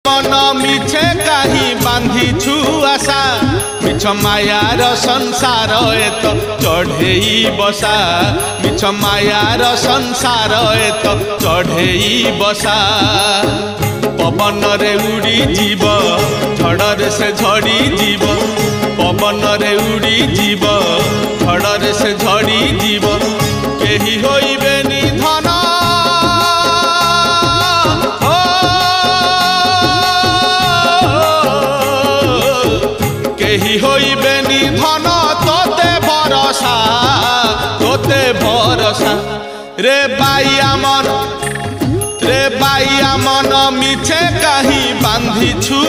मन मिछे कहीं बांधिछु आशा मिछ मायार संसार एत चढ़ेई बसा मिछ मायार संसार एत चढ़ेई बसा पवन रे उड़ी जीव झड़े से झड़ी जीव पवन रे उड़ी जीव झड़े से झड़ी जीव केही होइबेनी धन केही होइबेनी धन तोते भरोसा रे बाइया मन मिछे कहीं बांधिछु